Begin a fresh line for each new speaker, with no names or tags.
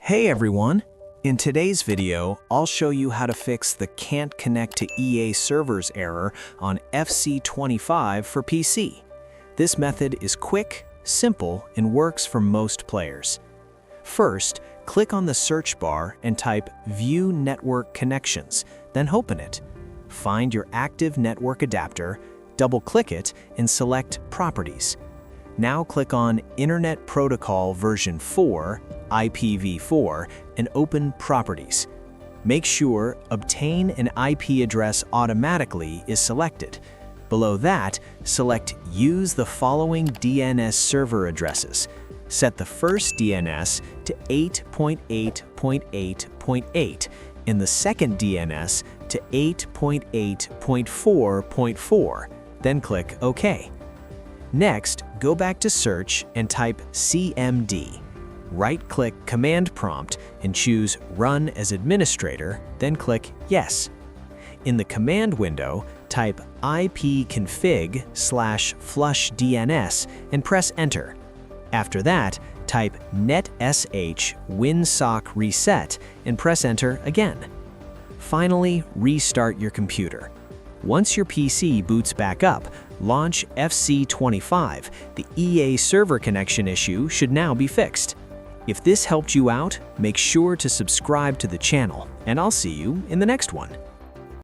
Hey everyone! In today's video, I'll show you how to fix the can't connect to EA servers error on FC25 for PC. This method is quick, simple, and works for most players. First, click on the search bar and type View Network Connections, then open it. Find your active network adapter, double-click it, and select Properties. Now click on Internet Protocol version 4, IPv4, and open Properties. Make sure Obtain an IP address automatically is selected. Below that, select Use the following DNS server addresses. Set the first DNS to 8.8.8.8 and the second DNS to 8.8.4.4, then click OK. Next, go back to Search and type CMD. Right-click Command Prompt and choose Run as Administrator, then click Yes. In the command window, type ipconfig/flushdns and press Enter. After that, type netsh winsock reset and press Enter again. Finally, restart your computer. Once your PC boots back up, launch FC25. The EA server connection issue should now be fixed. If this helped you out, make sure to subscribe to the channel, and I'll see you in the next one.